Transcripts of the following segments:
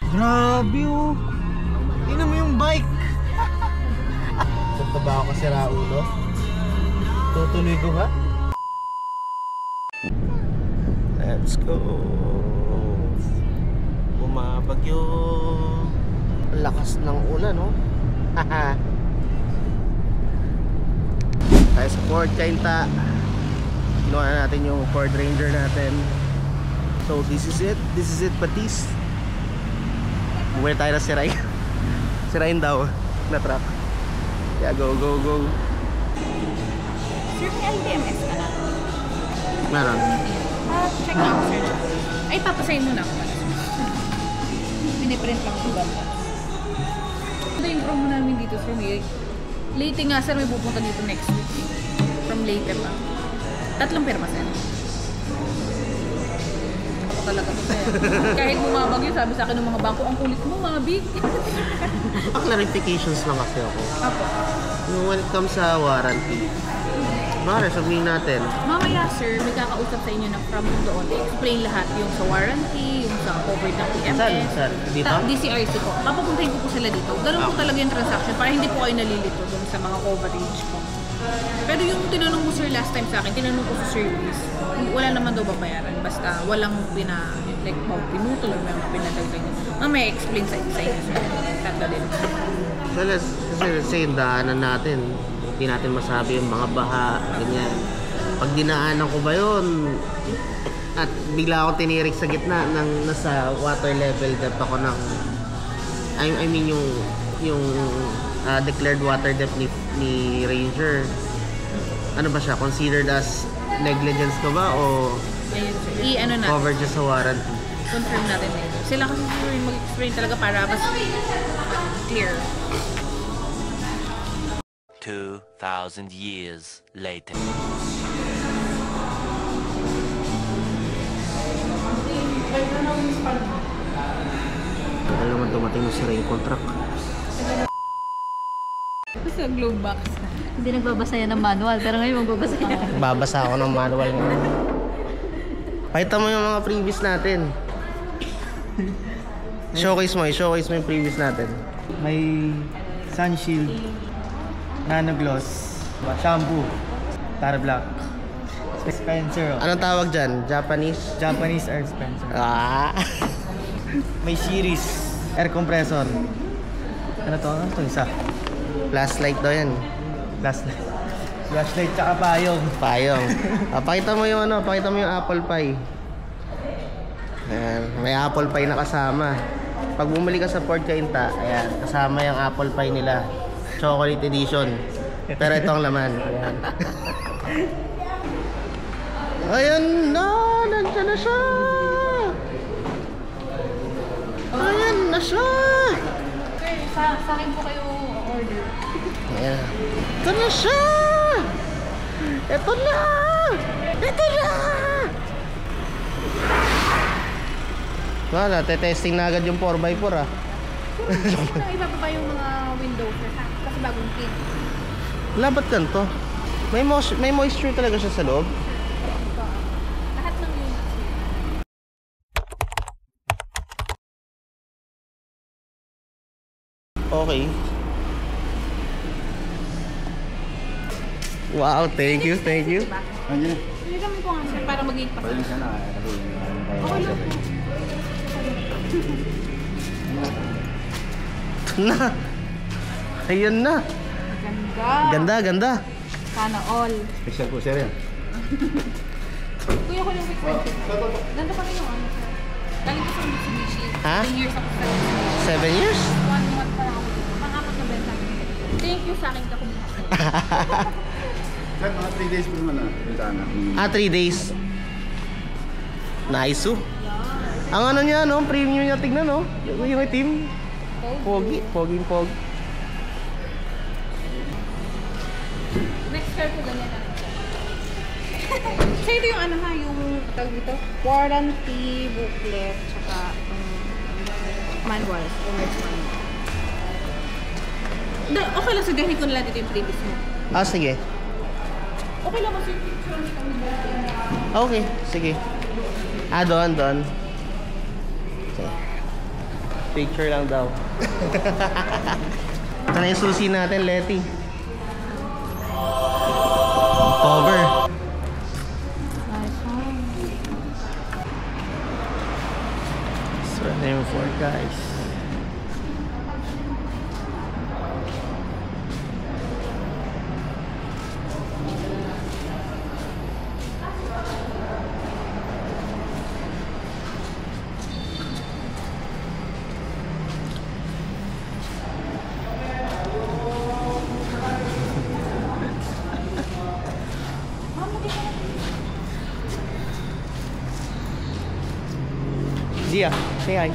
Grabe oh. Tingnan mo yung bike. Punta ba ako kasi Raulo? Tutuloy ko ba? Let's go. Bumabagyo. Lakas ng ulan no? Haha. Tayo sa Ford Cainta. Kinuha natin yung Ford Ranger natin. So this is it. This is it Patis. Bumili tayo na sirain. Sirain daw na truck. Yeah, go, go, go. Sir, may LTMS ka na? Meron. Check out, sir. Ay, papasayin mo na ako. Piniprint lang ko ba? Ito yung promo namin dito, sir. Late nga, sir. May pupunta dito next week. From later lang. 3 pirma, sir. Ako talaga to, sir. Kahit bumabagyo, sabi sa akin ng mga bangko, ang kulit mo, mga big. Clarifications lang kasi ako. Apo. When it comes sa warranty, bakit sabihin natin? Mamaya, sir, may kakausap sa inyo na from doon. Explain lahat yung sa warranty, yung sa covered ng PMS. Saan? Dito? DCRC po. Papapuntahin ko po sila dito. Ganun po talaga yung transaction para hindi po kayo nalilito dun sa mga coverage po. Pero yung tinanong mo, sir, last time sa akin, tinanong ko sa service, wala naman daw babayaran. Basta walang pinutol o may pinadagdag. Mamaya explain sa inyo, sir. Tatgalin. So, kasi say, yung daanan natin, hindi natin masabi yung mga baha, ganyan. Pag dinaanan ko ba yun, at bigla ako tinirik sa gitna ng nasa water level depth ako ng I mean yung declared water depth ni Ranger. Ano ba siya? Considered as negligence ko ba o ayun, sir. Ano na? Covered sa warranty? Confirm natin dito. Sila kasi mag-explain talaga para mas clear. 2,000 years later. Tagal naman tumating mo si Ray contract. Sa glove box. Hindi nagbabasa yan ng manual, pero ngayon magbabasa yan. Babasa ako ng manual ngayon. Pakita mo yung mga previous natin. Showcase mo yung previous natin. May sunshield, nano gloss, shampoo, Tara Black, Spencer. Anong tawag dyan? Japanese air Spencer. Ah! May series, air compressor. Ano to? Ano to isa? Flashlight daw yan. Flashlight tsaka payong. Payong. Pakita mo yung apple pie. Ayan, may apple pie na kasama. Pag bumili ka sa Ford Cainta, ayan, kasama yung apple pie nila. Chocolate edition. Pero ito ang laman. Ayan. Ayan na! Nandiyan na siya! Ayan na siya! Sir, sa akin po kayo order. Ayan. Ito na siya! Ito na! Ito na! Wala, testing na agad yung 4x4 ah. Hindi ko na ibababa yung mga windows kasi bagong clean. Labat ganito. May moisture talaga siya sa loob. Lahat ng units. Okay. Wow, thank you. Hindi kami po nga sir para mag-eat pa. Okay lang po. Na. Ayun na. Ganda. Sana all. Special po sir yan. Kuya ko yung frequency. Ganda pa rin yung ano sir. Galing ko sa Mitsubishi. Ha? 7 years ako sa Mitsubishi. 7 years? 1 month pa lang ako dito. Pang-apat na benta. Thank you sa akin kakumita. Sir, mga 3 days po naman na. 3 days. Nice oh. Ang ano niya no, premium niya tignan no. Yung itim. Pogi. Next car ko ganyan na. So ito yung ano ha, yung tawag dito, warranty booklet, tsaka manual, owner's manual. Okay lang, sugahin ko na lang dito yung previous mo. Sige. Okay lang kasi picture ni kami. Okay, sige. Doon. Sige. Picture lang daw. Ito na yung susi natin, Letty. Cover. So, ano yung 4 guys? Zia, say hi.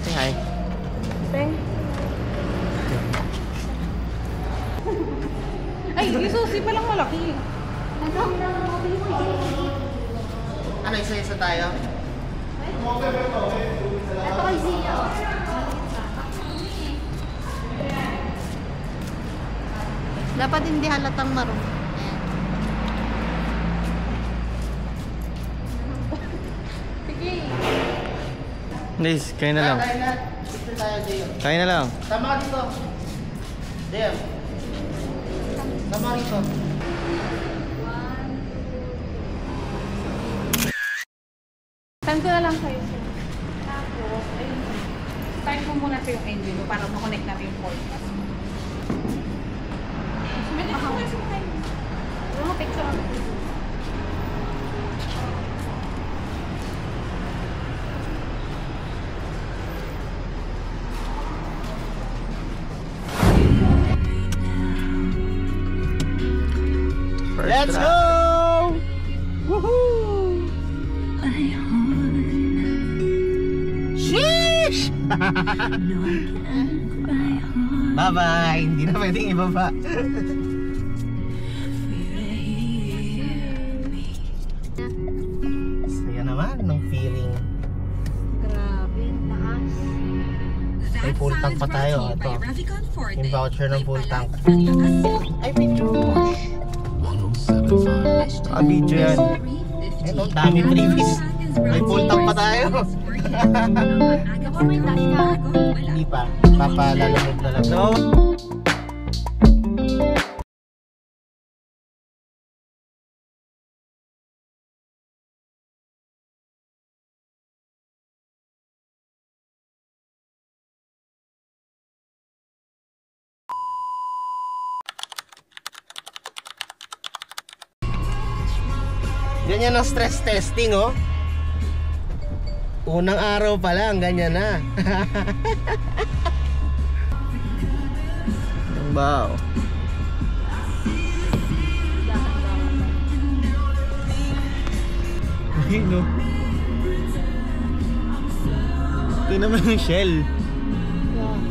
Say hi. Ay, yung susi palang malaki. Ano, isa-isa tayo? Ito kay Zia. Dapat hindi halatang marunong. Sige. Guys, kain na lang. Kain na. Picture tayo, Jay. Kain na lang. Tama ka dito. Jay. Tama ka dito. Time ko na lang sa'yo. Tapos, ayun. Start mo muna sa yung engine mo para makonect natin yung podcast. Minute ko kasi time. Ano, picture ako. Let's go! Woohoo! Sheesh! Bye-bye! Hindi na pwedeng ibaba. Saya naman ng feeling. Grabe, taas. May full tank pa tayo. Ito. Yung voucher ng full tank. Ay, video. Video yan. Ito, dami previous. May full tank pa tayo. Hindi pa. Papalalamog na lang. No. Ganyan ang stress testing, oh. Unang araw pa lang, ganyan na. Wow. Ayun, no. Tingnan mo yung shell.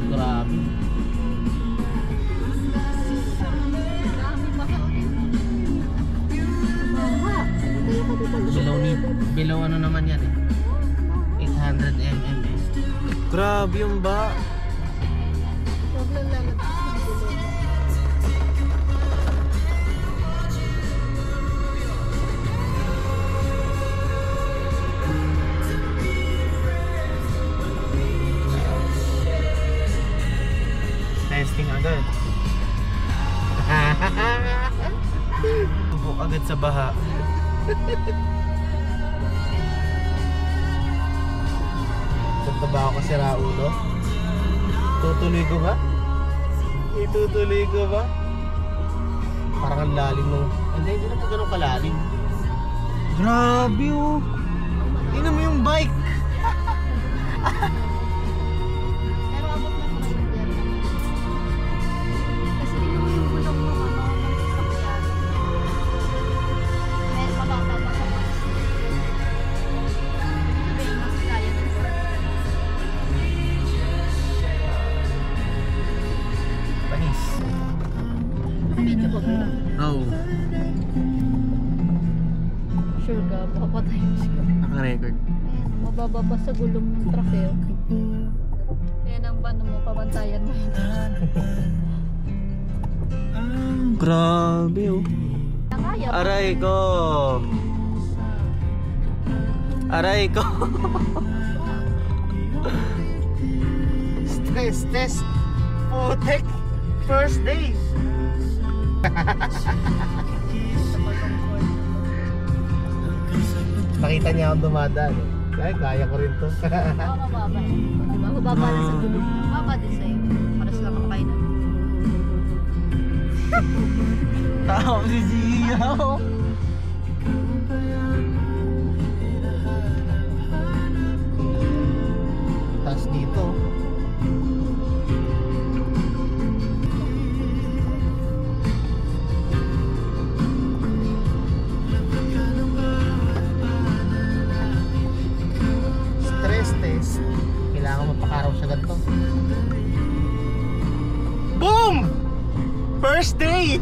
Grabe. Below ano naman yan eh. 800 mm eh. Grabe yung ba. Testing agad. Tubok agad sa baha. Punta ba ako kasi Raulo? Tutuloy ko ba? Itutuloy ko ba? Parang ang lalim nung... Hindi naman ganun kalalim. Grabe oh. Tingnan mo yung bike. Pero abot na pa rin dyan. Kasi tingnan mo yung bulong mo, ano, ng sasakyan. May mababa pa sa mas. Sabi yung mas kaya na sa. Panis. Video ba ba yun? Oh. Sure ka, papatay mo siya. Naka-record. Ayan, mababa pa sa gulong ng truck eh. Kaya nang bano mo, pabantayan mo yun. Grabe oh. Nakaya pa. Aray ko. Aray ko. Stress test. Putek. First day. Nakita niya akong dumadaan. Kaya ko rin to. Oo, mababa eh. Diba? Mababa na sa gulong. Mababa din sa'yo. Para sila kakainan. Tao si Gia. Tapos dito. Stress test. Kailangan mapakaraw sa ganito. Boom! First day!